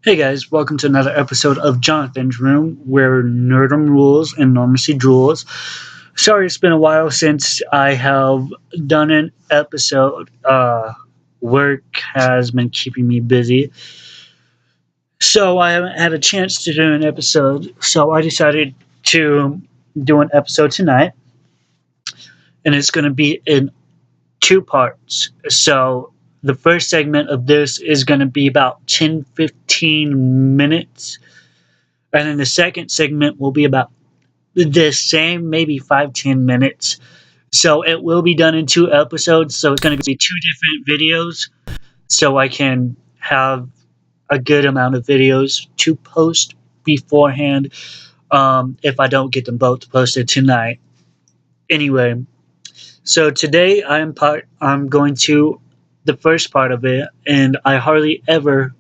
Hey guys, welcome to another episode of Jonathan's Room, where nerdom rules and normalcy drools. Sorry it's been a while since I have done an episode. Work has been keeping me busy, so I haven't had a chance to do an episode, so I decided to do an episode tonight, and it's going to be in two parts. So the first segment of this is going to be about 10-15 minutes. And then the second segment will be about the same, maybe 5-10 minutes. So it will be done in two episodes. So it's going to be two different videos. So I can have a good amount of videos to post beforehand. If I don't get them both posted tonight. Anyway, so today I'm going to the first part of it, and I hardly ever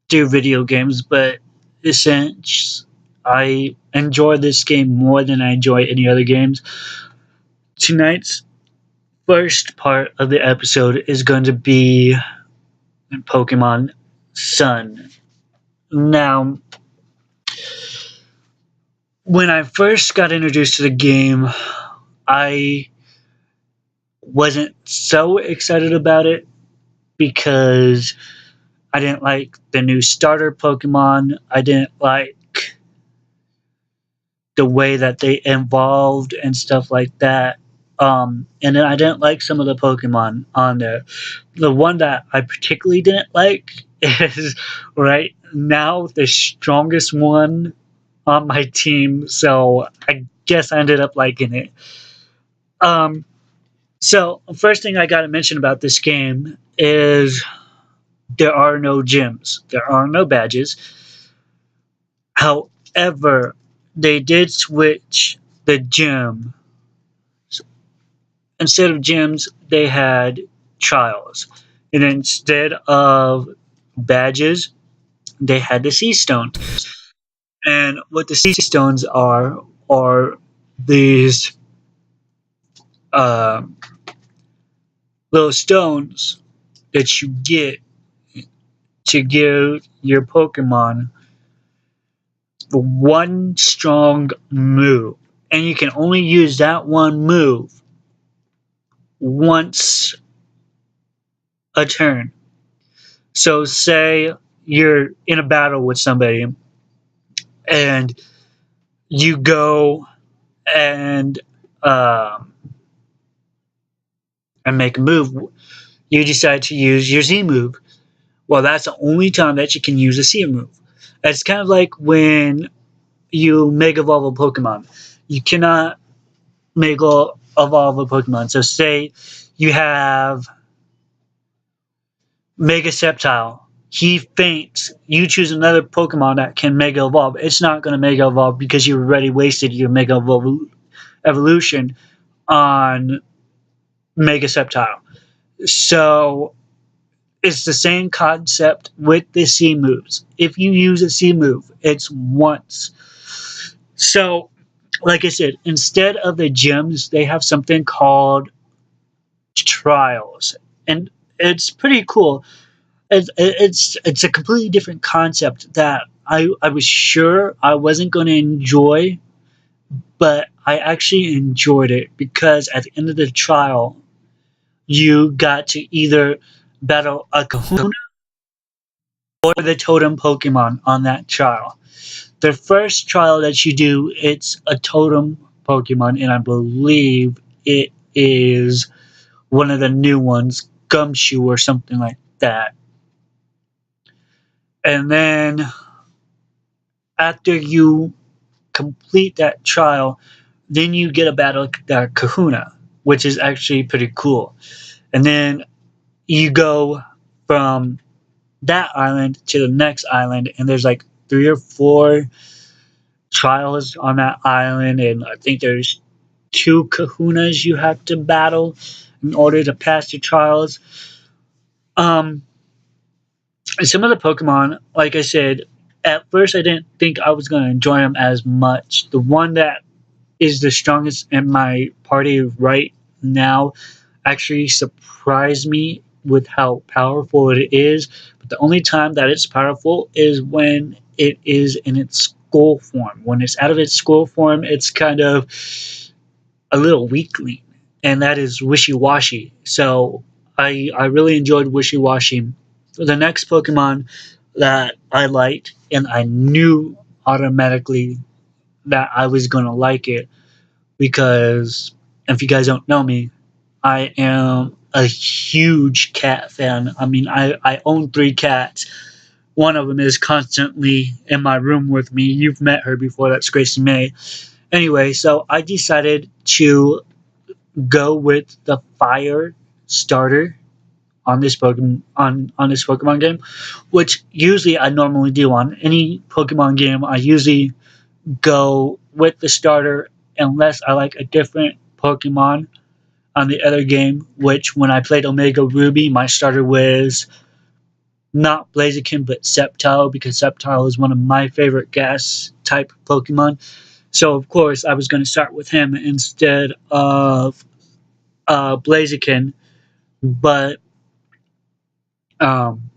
do video games, but since I enjoy this game more than I enjoy any other games, tonight's first part of the episode is going to be Pokemon Sun. Now, when I first got introduced to the game, I wasn't so excited about it because I didn't like the new starter Pokemon. I didn't like the way that they evolved and stuff like that. And then I didn't like some of the Pokemon on there. The one that I particularly didn't like is right now the strongest one on my team, so I guess I ended up liking it. So first thing I gotta mention about this game is there are no gyms. There are no badges. However, they did switch the gym. Instead of gyms, they had trials. And instead of badges, they had the sea stones. And what the sea stones are these uh, little stones that you get to give your Pokemon one strong move. And you can only use that one move once a turn. So say you're in a battle with somebody and you go and make a move. You decide to use your Z move. Well, that's the only time that you can use a C move. It's kind of like when you Mega Evolve a Pokemon. You cannot Mega Evolve a Pokemon. So say you have Mega Sceptile. He faints. You choose another Pokemon that can Mega Evolve. It's not going to Mega Evolve because you already wasted your Mega Evolution on Mega Sceptile. So it's the same concept with the C moves. If you use a C move, it's once. So, like I said, instead of the gyms, they have something called trials. And it's pretty cool. It's a completely different concept that I was sure I wasn't going to enjoy, but I actually enjoyed it because at the end of the trial, you got to either battle a Kahuna or the totem Pokemon on that trial. The first trial that you do, it's a totem Pokemon, and I believe it is one of the new ones, Gumshoe or something like that. And then after you complete that trial, then you get a battle that Kahuna, which is actually pretty cool. And then you go from that island to the next island, and there's like 3 or 4 trials on that island, and I think there's 2 Kahunas you have to battle in order to pass the trials. Some of the Pokemon, like I said, at first I didn't think I was going to enjoy them as much. The one that is the strongest in my party right now actually surprised me with how powerful it is, but the only time that it's powerful is when it is in its school form. When it's out of its school form, it's kind of a little weakling, and that is Wishy-Washy. So I really enjoyed Wishy-Washy. The next Pokemon that I liked, and I knew automatically that I was going to like it because if you guys don't know me, I am a huge cat fan. I mean, I own 3 cats. One of them is constantly in my room with me. You've met her before. That's Gracie May. Anyway, so I decided to go with the fire starter on this Pokemon game, which usually I normally do on any Pokemon game. I usually go with the starter unless I like a different Pokemon on the other game, which when I played Omega Ruby, my starter was not Blaziken but Sceptile because Sceptile is one of my favorite gas type Pokemon. So of course I was going to start with him instead of Blaziken, but um,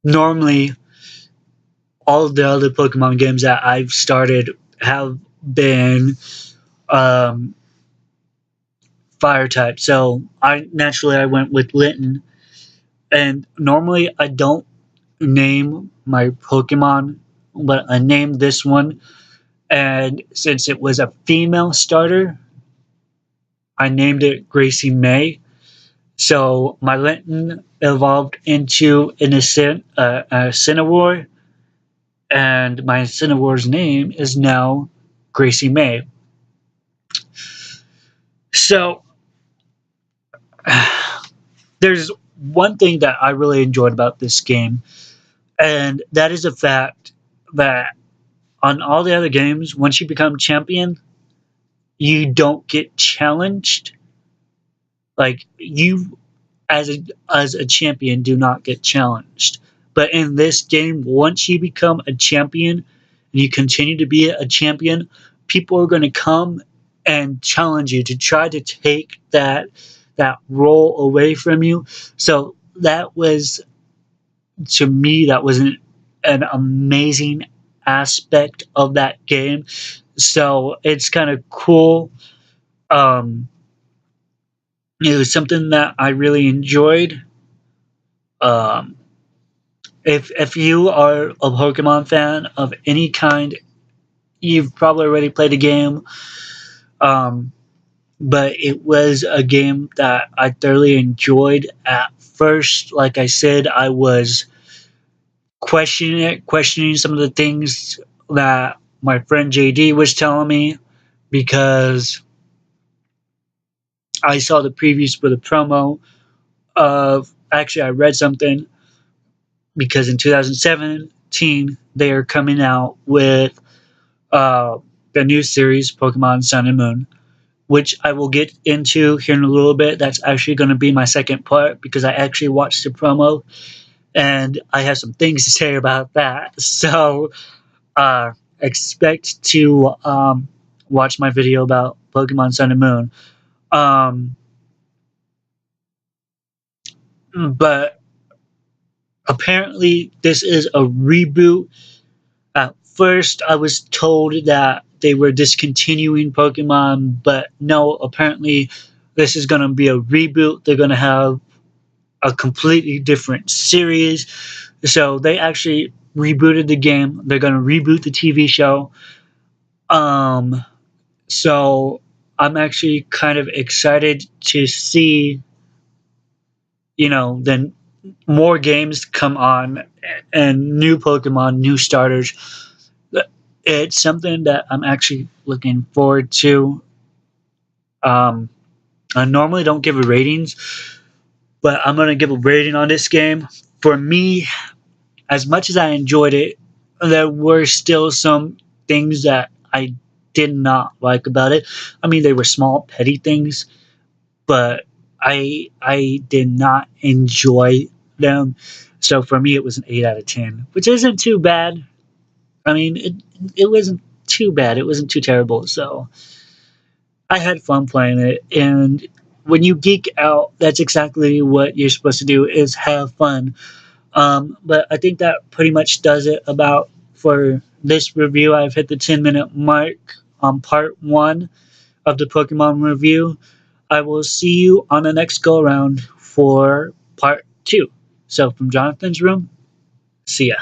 normally all of the other Pokemon games that I've started have been um, fire type. So I went with Linton, and normally I don't name my Pokemon, but I named this one, and since it was a female starter, I named it Gracie May. So my Linton evolved into a Cinnamore, and my Cinnamore's name is now Gracie May. So there's one thing that I really enjoyed about this game, and that is the fact that on all the other games, once you become champion, you don't get challenged. Like you, as a champion, do not get challenged. But in this game, once you become a champion and you continue to be a champion, people are going to come and challenge you to try to take that role away from you. So that was, to me, that was an amazing aspect of that game. So it's kind of cool. Um, it was something that I really enjoyed. Um, if you are a Pokemon fan of any kind, you've probably already played the game. Um, but it was a game that I thoroughly enjoyed. At first, like I said, I was questioning some of the things that my friend JD was telling me because I saw the previews for the promo of actually I read something because in 2017 they are coming out with uh, the new series Pokemon Sun and Moon, which I will get into here in a little bit. That's actually going to be my second part because I actually watched the promo and I have some things to say about that. So expect to watch my video about Pokemon Sun and Moon. Um, but apparently, this is a reboot. At first, I was told that they were discontinuing Pokemon, but no, apparently, this is going to be a reboot. They're going to have a completely different series. So they actually rebooted the game. They're going to reboot the TV show. Um, so I'm actually kind of excited to see, then more games come on and new Pokemon, new starters. It's something that I'm actually looking forward to. Um, I normally don't give a ratings, but I'm going to give a rating on this game. For me, as much as I enjoyed it, there were still some things that I did not like about it. I mean, they were small, petty things, but I did not enjoy them. So for me, it was an 8 out of 10, which isn't too bad. I mean, it wasn't too bad. It wasn't too terrible. So I had fun playing it, and when you geek out, that's exactly what you're supposed to do is have fun. But I think that pretty much does it about for this review. I've hit the 10-minute mark on part one of the Pokemon review. I will see you on the next go around for part two. So from Jonathan's room, see ya.